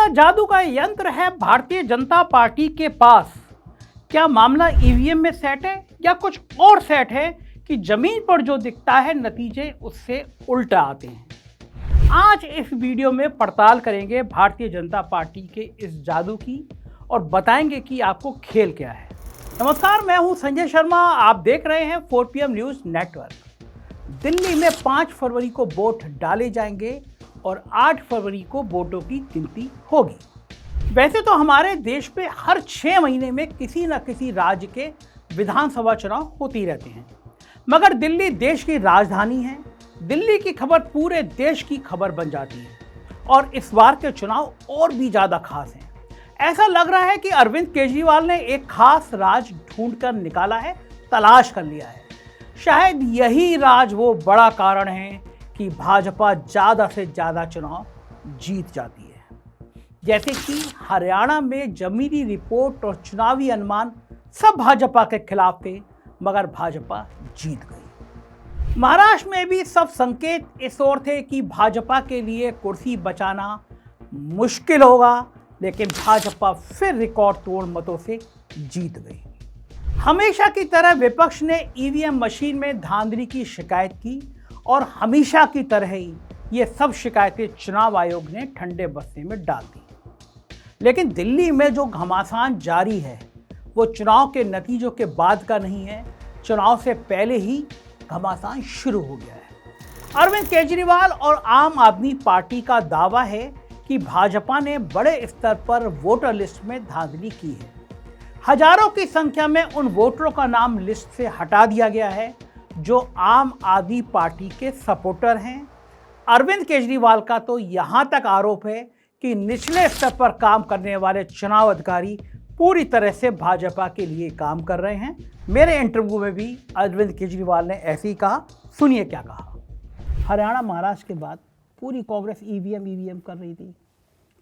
क्या जादू का यंत्र है भारतीय जनता पार्टी के पास? क्या मामला ईवीएम में सेट है या कुछ और सेट है कि जमीन पर जो दिखता है नतीजे उससे उल्टा आते हैं? आज इस वीडियो में पड़ताल करेंगे भारतीय जनता पार्टी के इस जादू की और बताएंगे कि आपको खेल क्या है। नमस्कार, मैं हूं संजय शर्मा, आप देख रहे हैं 4 PM न्यूज़ नेटवर्क। दिल्ली में 5 फरवरी को वोट डाले जाएंगे और 8 फरवरी को वोटों की गिनती होगी। वैसे तो हमारे देश में हर 6 महीने में किसी न किसी राज्य के विधानसभा चुनाव होती रहते हैं, मगर दिल्ली देश की राजधानी है। दिल्ली की खबर पूरे देश की खबर बन जाती है और इस बार के चुनाव और भी ज़्यादा खास हैं। ऐसा लग रहा है कि अरविंद केजरीवाल ने एक खास राज ढूंढकर निकाला है, तलाश कर लिया है। शायद यही राज वो बड़ा कारण है कि भाजपा ज़्यादा से ज़्यादा चुनाव जीत जाती है। जैसे कि हरियाणा में जमीनी रिपोर्ट और चुनावी अनुमान सब भाजपा के खिलाफ थे, मगर भाजपा जीत गई। महाराष्ट्र में भी सब संकेत इस ओर थे कि भाजपा के लिए कुर्सी बचाना मुश्किल होगा, लेकिन भाजपा फिर रिकॉर्ड तोड़ मतों से जीत गई। हमेशा की तरह विपक्ष ने ईवीएम मशीन में धांधली की शिकायत की और हमेशा की तरह ही ये सब शिकायतें चुनाव आयोग ने ठंडे बस्ते में डाल दी। लेकिन दिल्ली में जो घमासान जारी है वो चुनाव के नतीजों के बाद का नहीं है, चुनाव से पहले ही घमासान शुरू हो गया है। अरविंद केजरीवाल और आम आदमी पार्टी का दावा है कि भाजपा ने बड़े स्तर पर वोटर लिस्ट में धांधली की है। हजारों की संख्या में उन वोटरों का नाम लिस्ट से हटा दिया गया है जो आम आदमी पार्टी के सपोर्टर हैं। अरविंद केजरीवाल का तो यहां तक आरोप है कि निचले स्तर पर काम करने वाले चुनाव अधिकारी पूरी तरह से भाजपा के लिए काम कर रहे हैं। मेरे इंटरव्यू में भी अरविंद केजरीवाल ने ऐसे ही कहा, सुनिए क्या कहा। हरियाणा महाराष्ट्र के बाद पूरी कांग्रेस ईवीएम कर रही थी,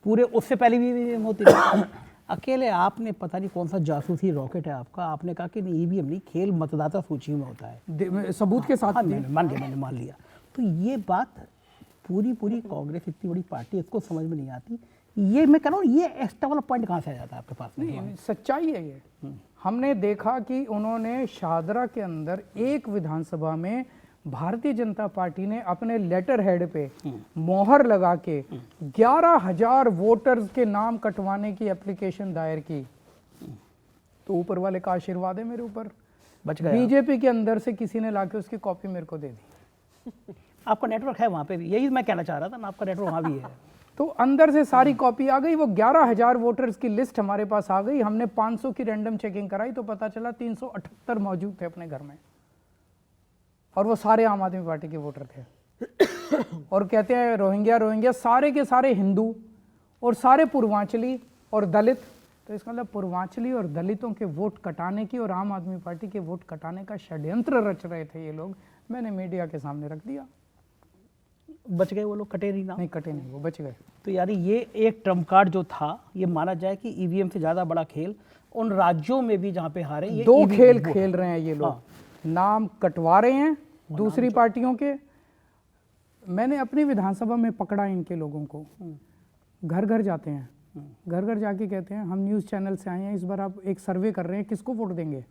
पूरे उससे पहले भी ईवीएम होती थी। अकेले आपने पता नहीं कौन सा जासूसी रॉकेट है आपका, आपने कहा कि नहीं ईवीएम नहीं, खेल मतदाता सूची में होता है, सबूत के साथ। मैंने मान लिया। तो ये बात पूरी कांग्रेस इतनी बड़ी पार्टी, इसको समझ में नहीं आती। ये मैं कह रहा हूँ, ये एक्स्ट्रा वाला पॉइंट कहाँ से आ जाता है आपके पास? नहीं, सच्चाई है ये। हमने देखा कि उन्होंने शाहदरा के अंदर एक विधानसभा में भारतीय जनता पार्टी ने अपने लेटर हेड पे मोहर लगा के 11,000 वोटर्स के नाम कटवाने की एप्लीकेशन दायर की। तो ऊपर वाले का आशीर्वाद है मेरे ऊपर, बच गया। बीजेपी के अंदर से किसी ने लाके उसकी कॉपी मेरे को दे दी। आपका नेटवर्क है वहाँ पे भी, यही मैं कहना चाह रहा था ना, आपका नेटवर्क वहाँ भी है। तो अंदर से सारी कॉपी आ गई, वो 11,000 वोटर्स की लिस्ट हमारे पास आ गई। हमने 500 की रैंडम चेकिंग कराई तो पता चला 378 मौजूद थे अपने घर में, और वो सारे आम आदमी पार्टी के वोटर थे। और कहते हैं रोहिंग्या सारे के सारे हिंदू और सारे पूर्वांचली और दलित। तो इसका मतलब पूर्वांचली और दलितों के वोट कटाने की और आम आदमी पार्टी के वोट कटाने का षड्यंत्र रच रहे थे ये लोग। मैंने मीडिया के सामने रख दिया। बच गए वो लोग? कटे नहीं ना? नहीं कटे नहीं, वो बच गए। तो यार ये एक ट्रम्प कार्ड जो था, ये माना जाए कि ईवीएम से ज़्यादा बड़ा खेल उन राज्यों में भी जहाँ पे हारे, ये दो खेल खेल रहे हैं ये लोग। हाँ। नाम कटवा रहे हैं दूसरी पार्टियों के। मैंने अपनी विधानसभा में पकड़ा इनके लोगों को, घर घर जाते हैं, घर घर जाके कहते हैं हम न्यूज़ चैनल से आए हैं, इस बार आप एक सर्वे कर रहे हैं, किसको वोट देंगे?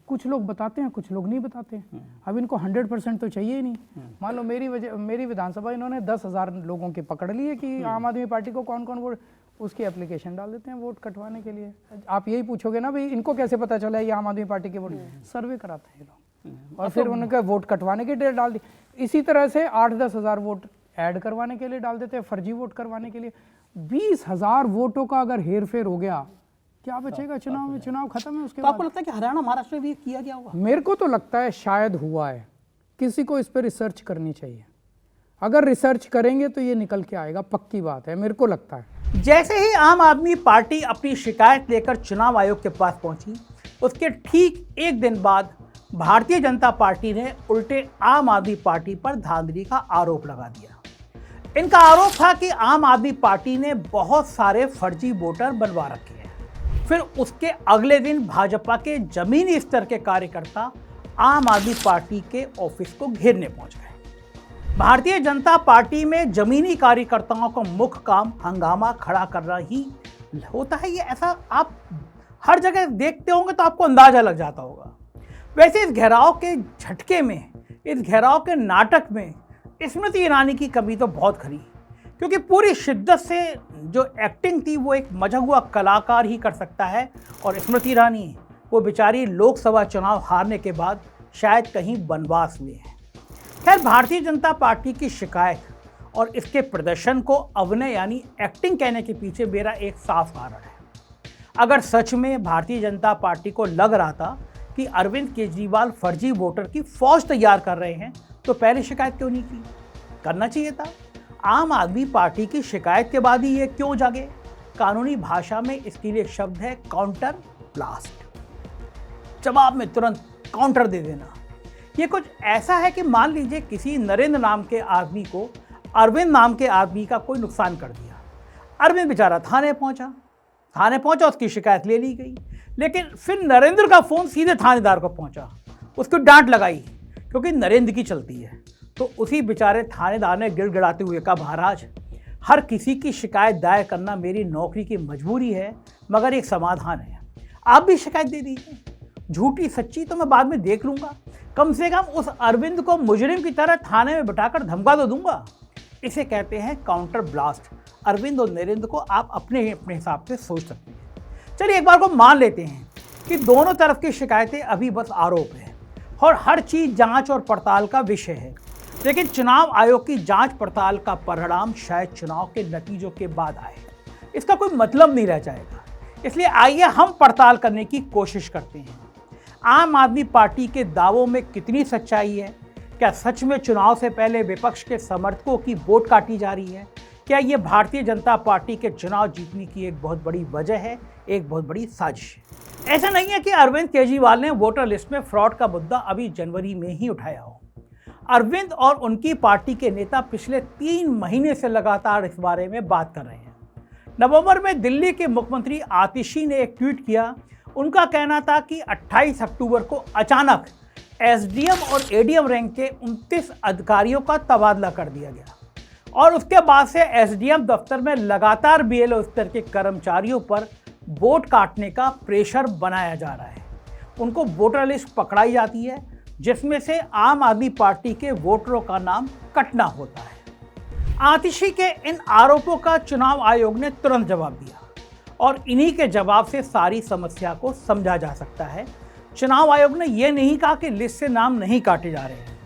कुछ लोग बताते हैं, कुछ लोग नहीं बताते। अब इनको 100% तो चाहिए ही नहीं। मान लो मेरी विधानसभा इन्होंने 10,000 लोगों के पकड़ लिए कि आम आदमी पार्टी को कौन कौन वोट, उसकी एप्लीकेशन डाल देते हैं वोट कटवाने के लिए। आप यही पूछोगे ना भाई इनको कैसे पता चला ये आम आदमी पार्टी के वोट? सर्वे कराते हैं ये लोग और फिर उनका वोट कटवाने के लिए डाल दी। इसी तरह से 8-10 हज़ार वोट ऐड करवाने के लिए डाल देते हैं, फर्जी वोट करवाने के लिए। 20,000 वोटों का अगर हेर फेर हो गया, क्या बचेगा चुनाव में? चुनाव खत्म है उसके बाद। आपको लगता है कि हरियाणा महाराष्ट्र में भी किया गया होगा? मेरे को तो लगता है शायद हुआ है। किसी को इस पर रिसर्च करनी चाहिए। अगर रिसर्च करेंगे तो ये निकल के आएगा, पक्की बात है, मेरे को लगता है। जैसे ही आम आदमी पार्टी अपनी शिकायत लेकर चुनाव आयोग के पास पहुंची, उसके ठीक एक दिन बाद भारतीय जनता पार्टी ने उल्टे आम आदमी पार्टी पर धांधली का आरोप लगा दिया। इनका आरोप था कि आम आदमी पार्टी ने बहुत सारे फर्जी वोटर बनवा रखे हैं। फिर उसके अगले दिन भाजपा के जमीनी स्तर के कार्यकर्ता आम आदमी पार्टी के ऑफिस को घेरने पहुंच गए। भारतीय जनता पार्टी में जमीनी कार्यकर्ताओं का मुख्य काम हंगामा खड़ा करना ही होता है। ये ऐसा आप हर जगह देखते होंगे तो आपको अंदाजा लग जाता होगा। वैसे इस घेराव के झटके में, इस घेराव के नाटक में स्मृति ईरानी की कमी तो बहुत खरी, क्योंकि पूरी शिद्दत से जो एक्टिंग थी वो एक मजा हुआ कलाकार ही कर सकता है। और स्मृति ईरानी वो बेचारी लोकसभा चुनाव हारने के बाद शायद कहीं वनवास में है। खैर, भारतीय जनता पार्टी की शिकायत और इसके प्रदर्शन को अभिनय यानी एक्टिंग कहने के पीछे मेरा एक साफ कारण है। अगर सच में भारतीय जनता पार्टी को लग रहा था कि अरविंद केजरीवाल फर्जी वोटर की फौज तैयार कर रहे हैं तो पहले शिकायत क्यों नहीं की? करना चाहिए था। आम आदमी पार्टी की शिकायत के बाद ही ये क्यों जागे? कानूनी भाषा में इसके लिए शब्द है काउंटर ब्लास्ट। जवाब में तुरंत काउंटर दे देना। ये कुछ ऐसा है कि मान लीजिए किसी नरेंद्र नाम के आदमी को अरविंद नाम के आदमी का कोई नुकसान कर दिया। अरविंद बेचारा थाने पहुंचा, उसकी शिकायत ले ली गई, लेकिन फिर नरेंद्र का फोन सीधे थानेदार को पहुंचा, उसको डांट लगाई क्योंकि नरेंद्र की चलती है। तो उसी बेचारे थानेदार ने गिड़गिड़ाते हुए कहा, महाराज, हर किसी की शिकायत दायर करना मेरी नौकरी की मजबूरी है, मगर एक समाधान है, आप भी शिकायत दे दीजिए। झूठी सच्ची तो मैं बाद में देख लूंगा, कम से कम उस अरविंद को मुजरिम की तरह थाने में बिठाकर धमका तो दूंगा। इसे कहते हैं काउंटर ब्लास्ट। अरविंद और नरेंद्र को आप अपने हिसाब से सोच सकते हैं। चलिए एक बार को मान लेते हैं कि दोनों तरफ की शिकायतें अभी बस आरोप है और हर चीज जांच और पड़ताल का विषय है, लेकिन चुनाव आयोग की जांच पड़ताल का परिणाम शायद चुनाव के नतीजों के बाद आए। इसका कोई मतलब नहीं रह जाएगा। इसलिए आइए हम पड़ताल करने की कोशिश करते हैं। आम आदमी पार्टी के दावों में कितनी सच्चाई है? क्या सच में चुनाव से पहले विपक्ष के समर्थकों की वोट काटी जा रही है? क्या ये भारतीय जनता पार्टी के चुनाव जीतने की एक बहुत बड़ी वजह है, एक बहुत बड़ी साजिश है? ऐसा नहीं है कि अरविंद केजरीवाल ने वोटर लिस्ट में फ्रॉड का मुद्दा अभी जनवरी में ही उठाया हो। अरविंद और उनकी पार्टी के नेता पिछले 3 महीने से लगातार इस बारे में बात कर रहे हैं। नवंबर में दिल्ली के मुख्यमंत्री आतिशी ने एक ट्वीट किया। उनका कहना था कि 28 अक्टूबर को अचानक एसडीएम और एडीएम रैंक के 29 अधिकारियों का तबादला कर दिया गया और उसके बाद से एसडीएम दफ्तर में लगातार बीएलओ स्तर के कर्मचारियों पर वोट काटने का प्रेशर बनाया जा रहा है। उनको वोटर लिस्ट पकड़ाई जाती है जिसमें से आम आदमी पार्टी के वोटरों का नाम कटना होता है। आतिशी के इन आरोपों का चुनाव आयोग ने तुरंत जवाब दिया और इन्हीं के जवाब से सारी समस्या को समझा जा सकता है। चुनाव आयोग ने यह नहीं कहा कि लिस्ट से नाम नहीं काटे जा रहे हैं।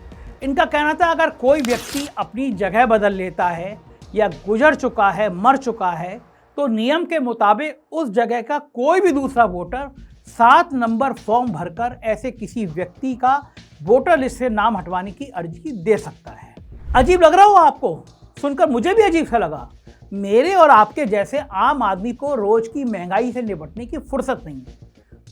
इनका कहना था अगर कोई व्यक्ति अपनी जगह बदल लेता है या गुजर चुका है, मर चुका है, तो नियम के मुताबिक उस जगह का कोई भी दूसरा वोटर 7 नंबर फॉर्म भरकर ऐसे किसी व्यक्ति का वोटर लिस्ट से नाम हटवाने की अर्जी दे सकता है। अजीब लग रहा हो आपको? सुनकर मुझे भी अजीब सा लगा। मेरे और आपके जैसे आम आदमी को रोज की महंगाई से निपटने की फुर्सत नहीं है।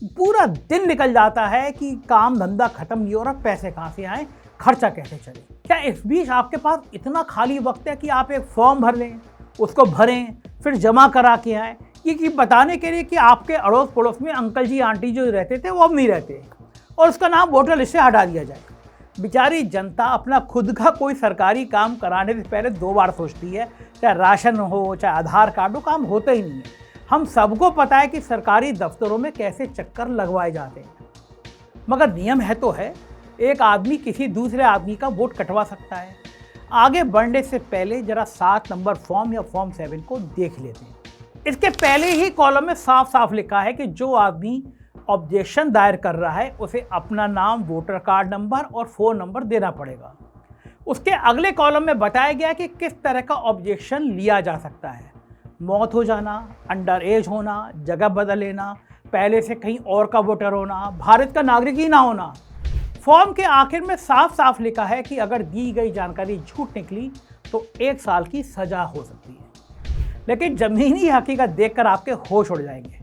पूरा दिन निकल जाता है कि काम धंधा खत्म नहीं हो रहा, पैसे कहाँ से आए, खर्चा कैसे चले। क्या इस बीच आपके पास इतना खाली वक्त है कि आप एक फॉर्म भर लें, उसको भरें, फिर जमा करा के आएँ, ये बताने के लिए कि आपके अड़ोस पड़ोस में अंकल जी आंटी जो रहते थे वो अब नहीं रहते और उसका नाम वोटर लिस्ट से हटा दिया जाए? बेचारी जनता अपना खुद का कोई सरकारी काम कराने से पहले 2 बार सोचती है। चाहे राशन हो, चाहे आधार कार्ड हो, काम होता ही नहीं है। हम सबको पता है कि सरकारी दफ्तरों में कैसे चक्कर लगवाए जाते हैं, मगर नियम है तो है, एक आदमी किसी दूसरे आदमी का वोट कटवा सकता है। आगे बढ़ने से पहले जरा 7 नंबर फॉर्म या फॉर्म 7 को देख लेते हैं। इसके पहले ही कॉलम में साफ साफ लिखा है कि जो आदमी ऑब्जेक्शन दायर कर रहा है उसे अपना नाम, वोटर कार्ड नंबर और फ़ोन नंबर देना पड़ेगा। उसके अगले कॉलम में बताया गया कि किस तरह का ऑब्जेक्शन लिया जा सकता है। मौत हो जाना, अंडर एज होना, जगह बदल लेना, पहले से कहीं और का वोटर होना, भारत का नागरिक ही ना होना। फॉर्म के आखिर में साफ साफ लिखा है कि अगर दी गई जानकारी झूठ निकली तो 1 साल की सजा हो सकती है। लेकिन जमीनी हकीकत देखकर आपके होश उड़ जाएंगे।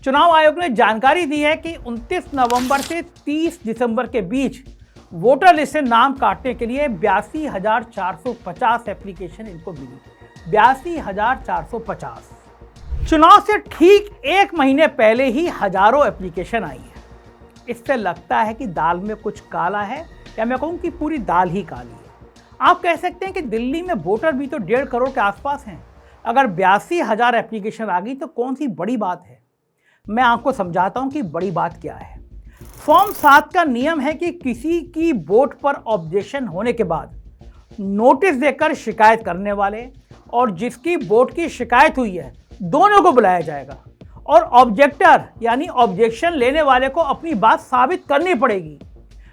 चुनाव आयोग ने जानकारी दी है कि 29 नवंबर से 30 दिसंबर के बीच वोटर लिस्ट से नाम काटने के लिए 82,450 एप्लीकेशन इनको मिली। 82,450। चुनाव से ठीक 1 महीने पहले ही हजारों एप्लीकेशन आई है। इससे लगता है कि दाल में कुछ काला है, या मैं कहूँ कि पूरी दाल ही काली है। आप कह सकते हैं कि दिल्ली में वोटर भी तो 1.5 करोड़ के आसपास हैं। अगर 82,000 एप्लीकेशन आ गई तो कौन सी बड़ी बात है। मैं आपको समझाता हूं कि बड़ी बात क्या है। फॉर्म 7 का नियम है कि किसी की वोट पर ऑब्जेक्शन होने के बाद नोटिस देकर शिकायत करने वाले और जिसकी वोट की शिकायत हुई है दोनों को बुलाया जाएगा और ऑब्जेक्टर यानी ऑब्जेक्शन लेने वाले को अपनी बात साबित करनी पड़ेगी।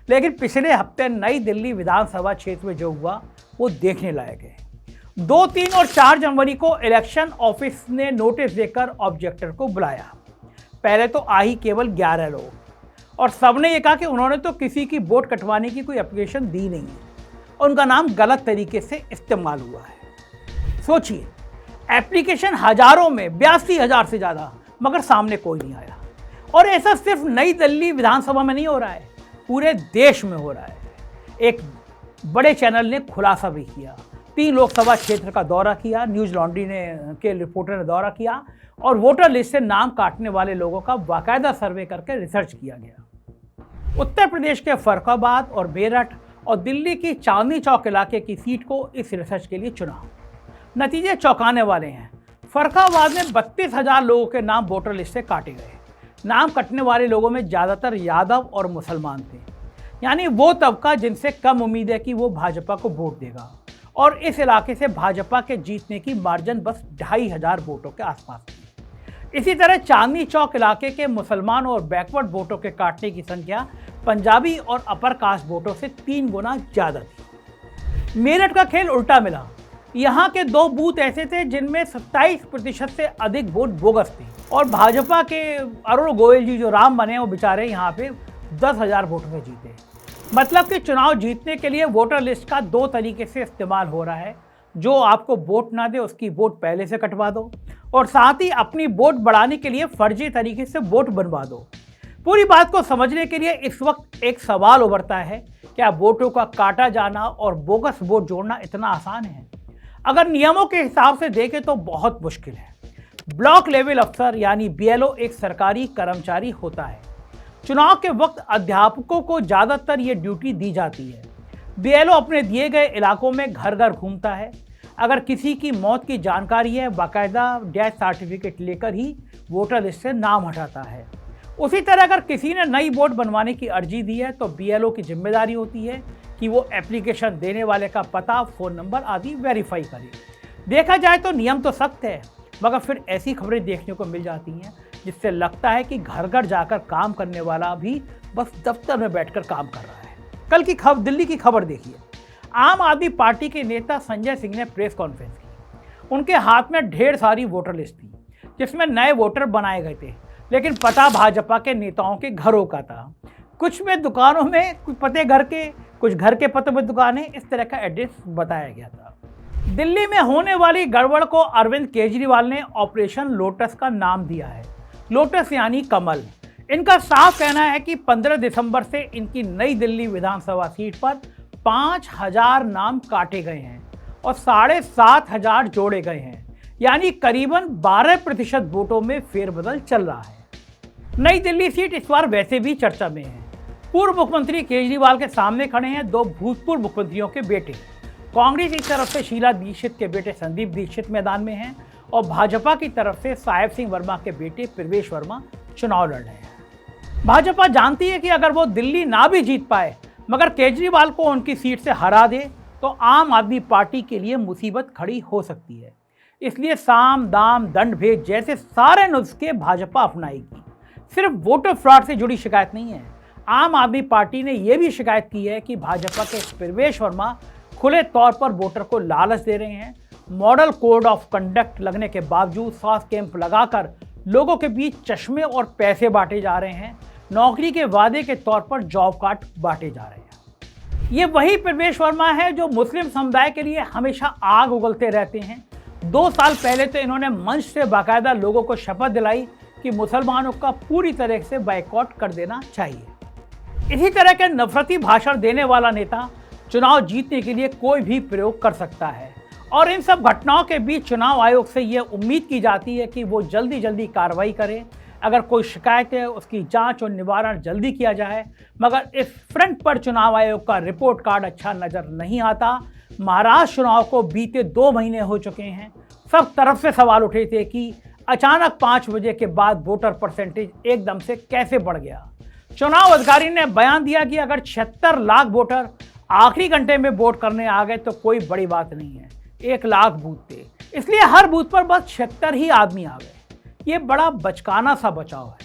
लेकिन पिछले हफ्ते नई दिल्ली विधानसभा क्षेत्र में जो हुआ वो देखने लायक है। 2, 3 और 4 जनवरी को इलेक्शन ऑफिस ने नोटिस देकर ऑब्जेक्टर को बुलाया। पहले तो आ ही केवल 11 लोग और सबने ये कहा कि उन्होंने तो किसी की वोट कटवाने की कोई एप्लीकेशन दी नहीं है और उनका नाम गलत तरीके से इस्तेमाल हुआ है। सोचिए, एप्लीकेशन हजारों में 82,000 से ज़्यादा, मगर सामने कोई नहीं आया। और ऐसा सिर्फ नई दिल्ली विधानसभा में नहीं हो रहा है, पूरे देश में हो रहा है। एक बड़े चैनल ने खुलासा भी किया। 3 लोकसभा क्षेत्र का दौरा किया, न्यूज़ लॉन्ड्री के रिपोर्टर ने दौरा किया और वोटर लिस्ट से नाम काटने वाले लोगों का बाकायदा सर्वे करके रिसर्च किया गया। उत्तर प्रदेश के फर्रुखाबाद और मेरठ और दिल्ली की चांदनी चौक इलाके की सीट को इस रिसर्च के लिए चुना। नतीजे चौंकाने वाले हैं। फर्रुखाबाद में 32,000 लोगों के नाम वोटर लिस्ट से काटे गए। नाम कटने वाले लोगों में ज़्यादातर यादव और मुसलमान थे, यानी वो तबका जिनसे कम उम्मीद है कि वो भाजपा को वोट देगा। और इस इलाके से भाजपा के जीतने की मार्जिन बस 2,500 वोटों के आसपास थी। इसी तरह चांदनी चौक इलाके के मुसलमान और बैकवर्ड वोटों के काटने की संख्या पंजाबी और अपर कास्ट वोटों से 3 गुना ज़्यादा थी। मेरठ का खेल उल्टा मिला। यहाँ के 2 बूथ ऐसे थे जिनमें 27% से अधिक वोट बोगस थे और भाजपा के अरुण गोयल जी जो राम बने वो बेचारे यहाँ पे 10,000 वोटों में जीते। मतलब कि चुनाव जीतने के लिए वोटर लिस्ट का 2 तरीके से इस्तेमाल हो रहा है। जो आपको वोट ना दे उसकी वोट पहले से कटवा दो और साथ ही अपनी वोट बढ़ाने के लिए फर्जी तरीके से वोट बनवा दो। पूरी बात को समझने के लिए इस वक्त एक सवाल उभरता है, क्या वोटों का काटा जाना और बोगस वोट जोड़ना इतना आसान है? अगर नियमों के हिसाब से देखें तो बहुत मुश्किल है। ब्लॉक लेवल अफसर यानी BLO एक सरकारी कर्मचारी होता है। चुनाव के वक्त अध्यापकों को ज़्यादातर ये ड्यूटी दी जाती है। BLO अपने दिए गए इलाकों में घर घर घूमता है। अगर किसी की मौत की जानकारी है, बाकायदा डेथ सर्टिफिकेट लेकर ही वोटर लिस्ट से नाम हटाता है। उसी तरह अगर किसी ने नई वोट बनवाने की अर्जी दी है तो BLO की जिम्मेदारी होती है कि वो एप्लीकेशन देने वाले का पता, फ़ोन नंबर आदि वेरीफाई करे। देखा जाए तो नियम तो सख्त है, मगर फिर ऐसी खबरें देखने को मिल जाती हैं जिससे लगता है कि घर घर जाकर काम करने वाला भी बस दफ्तर में बैठकर काम कर रहा है। कल की दिल्ली की खबर देखिए। आम आदमी पार्टी के नेता संजय सिंह ने प्रेस कॉन्फ्रेंस की। उनके हाथ में ढेर सारी वोटर लिस्ट थी जिसमें नए वोटर बनाए गए थे, लेकिन पता भाजपा के नेताओं के घरों का था। कुछ में दुकानों में कुछ पते घर के, कुछ घर के पतों में दुकानें, इस तरह का एड्रेस बताया गया था। दिल्ली में होने वाली गड़बड़ को अरविंद केजरीवाल ने ऑपरेशन लोटस का नाम दिया है। लोटस यानी कमल। इनका साफ कहना है कि 15 दिसंबर से इनकी नई दिल्ली विधानसभा सीट पर 5,000 नाम काटे गए हैं और 7,500 जोड़े गए हैं, यानी करीबन 12% वोटों में फेरबदल चल रहा है। नई दिल्ली सीट इस बार वैसे भी चर्चा में है। पूर्व मुख्यमंत्री केजरीवाल के सामने खड़े हैं 2 भूतपूर्व मुख्यमंत्रियों के बेटे। कांग्रेस की तरफ से शीला दीक्षित के बेटे संदीप दीक्षित मैदान में हैं और भाजपा की तरफ से साहेब सिंह वर्मा के बेटे प्रवेश वर्मा चुनाव लड़ रहे हैं। भाजपा जानती है कि अगर वो दिल्ली ना भी जीत पाए मगर केजरीवाल को उनकी सीट से हरा दे तो आम आदमी पार्टी के लिए मुसीबत खड़ी हो सकती है। इसलिए साम दाम दंड भेद जैसे सारे नुस्खे भाजपा अपनाएगी। सिर्फ वोटर फ्रॉड से जुड़ी शिकायत नहीं है। आम आदमी पार्टी ने यह भी शिकायत की है कि भाजपा के प्रवेश वर्मा खुले तौर पर वोटर को लालच दे रहे हैं। मॉडल कोड ऑफ कंडक्ट लगने के बावजूद स्वास्थ्य कैंप लगाकर लोगों के बीच चश्मे और पैसे बांटे जा रहे हैं। नौकरी के वादे के तौर पर जॉब कार्ड बांटे जा रहे हैं। ये वही प्रवेश वर्मा है जो मुस्लिम समुदाय के लिए हमेशा आग उगलते रहते हैं। 2 साल पहले तो इन्होंने मंच से बाकायदा लोगों को शपथ दिलाई कि मुसलमानों का पूरी तरह से बाइकआउट कर देना चाहिए। इसी तरह के नफरती भाषण देने वाला नेता चुनाव जीतने के लिए कोई भी प्रयोग कर सकता है और इन सब घटनाओं के बीच चुनाव आयोग से यह उम्मीद की जाती है कि वो जल्दी कार्रवाई करे। अगर कोई शिकायत है उसकी जांच और निवारण जल्दी किया जाए। मगर इस फ्रंट पर चुनाव आयोग का रिपोर्ट कार्ड अच्छा नज़र नहीं आता। महाराष्ट्र चुनाव को बीते 2 महीने हो चुके हैं। सब तरफ से सवाल उठे थे कि अचानक 5 बजे के बाद वोटर परसेंटेज एकदम से कैसे बढ़ गया। चुनाव अधिकारी ने बयान दिया कि अगर 76 लाख वोटर आखिरी घंटे में वोट करने आ गए तो कोई बड़ी बात नहीं है। 1 लाख बूथ थे, इसलिए हर बूथ पर बस 76 ही आदमी आ गए। ये बड़ा बचकाना सा बचाव है।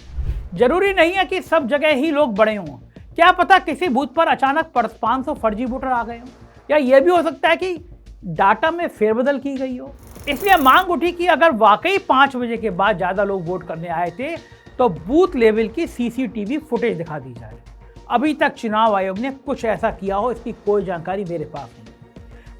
जरूरी नहीं है कि सब जगह ही लोग बड़े हों। क्या पता किसी बूथ पर अचानक 500 फर्जी वोटर आ गए हों, या यह भी हो सकता है कि डाटा में फेरबदल की गई हो। इसलिए मांग उठी कि अगर वाकई 5 बजे के बाद ज़्यादा लोग वोट करने आए थे तो बूथ लेवल की सीसीटीवी फुटेज दिखा दी जाए। अभी तक चुनाव आयोग ने कुछ ऐसा किया हो, इसकी कोई जानकारी मेरे पास नहीं।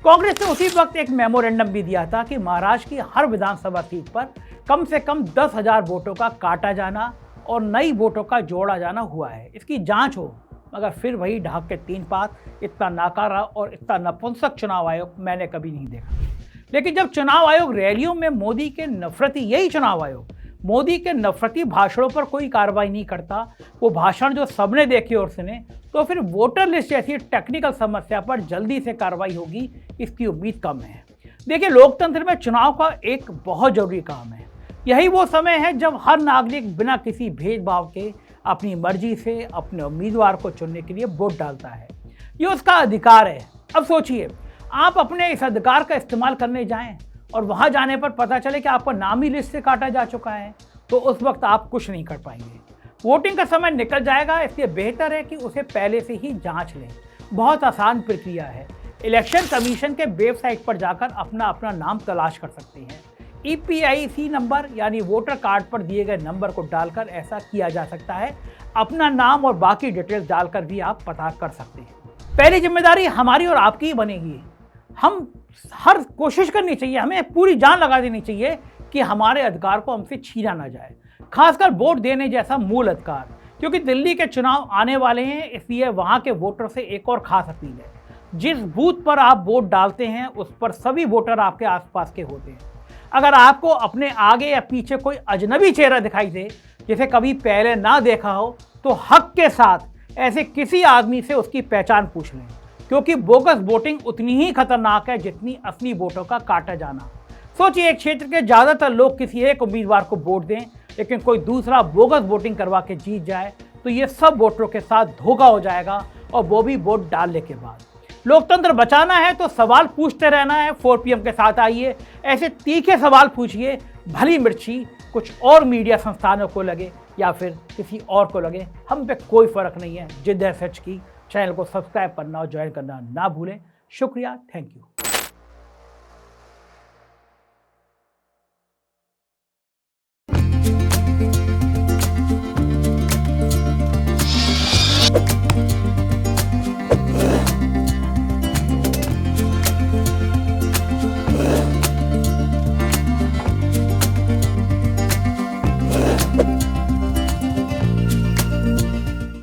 कांग्रेस ने उसी वक्त एक मेमोरेंडम भी दिया था कि महाराष्ट्र की हर विधानसभा सीट पर कम से कम 10,000 वोटों का काटा जाना और नई वोटों का जोड़ा जाना हुआ है, इसकी जांच हो। मगर फिर वही ढाक के 3 पात, इतना नाकारा और इतना नपुंसक चुनाव आयोग मैंने कभी नहीं देखा। लेकिन जब चुनाव आयोग रैलियों में मोदी के नफरती भाषणों पर कोई कार्रवाई नहीं करता, वो भाषण जो सबने देखे और सुने, तो फिर वोटर लिस्ट जैसी टेक्निकल समस्या पर जल्दी से कार्रवाई होगी, इसकी उम्मीद कम है। देखिए, लोकतंत्र में चुनाव का एक बहुत जरूरी काम है। यही वो समय है जब हर नागरिक बिना किसी भेदभाव के अपनी मर्जी से अपने उम्मीदवार को चुनने के लिए वोट डालता है। ये उसका अधिकार है। अब सोचिए, आप अपने इस अधिकार का इस्तेमाल करने जाएं और वहां जाने पर पता चले कि आपका नाम ही लिस्ट से काटा जा चुका है, तो उस वक्त आप कुछ नहीं कर पाएंगे। वोटिंग का समय निकल जाएगा, इसलिए बेहतर है कि उसे पहले से ही जांच लें। बहुत आसान प्रक्रिया है। इलेक्शन कमीशन के वेबसाइट पर जाकर अपना नाम तलाश कर सकते हैं। EPIC नंबर यानी वोटर कार्ड पर दिए गए नंबर को डालकर ऐसा किया जा सकता है। अपना नाम और बाकी डिटेल्स डालकर भी आप पता कर सकते हैं। पहली जिम्मेदारी हमारी और आपकी ही बनेगी। हम हर कोशिश करनी चाहिए, हमें पूरी जान लगा देनी चाहिए कि हमारे अधिकार को हमसे छीना ना जाए, खासकर वोट देने जैसा मूल अधिकार। क्योंकि दिल्ली के चुनाव आने वाले हैं, इसलिए वहाँ के वोटर से एक और खास अपील है। जिस बूथ पर आप वोट डालते हैं उस पर सभी वोटर आपके आसपास के होते हैं। अगर आपको अपने आगे या पीछे कोई अजनबी चेहरा दिखाई दे जिसे कभी पहले ना देखा हो, तो हक के साथ ऐसे किसी आदमी से उसकी पहचान पूछ लें, क्योंकि बोगस वोटिंग उतनी ही खतरनाक है जितनी असली वोटों का काटा जाना। सोचिए, एक क्षेत्र के ज़्यादातर लोग किसी एक उम्मीदवार को वोट दें, लेकिन कोई दूसरा बोगस वोटिंग करवा के जीत जाए, तो ये सब वोटरों के साथ धोखा हो जाएगा, और वो भी वोट डालने के बाद। लोकतंत्र बचाना है तो सवाल पूछते रहना है। 4 PM के साथ आइए, ऐसे तीखे सवाल पूछिए, भली मिर्ची कुछ और मीडिया संस्थानों को लगे या फिर किसी और को लगे, हम पे कोई फर्क नहीं है। जिद है सच की। चैनल को सब्सक्राइब करना और ज्वाइन करना ना भूलें। शुक्रिया, थैंक यू।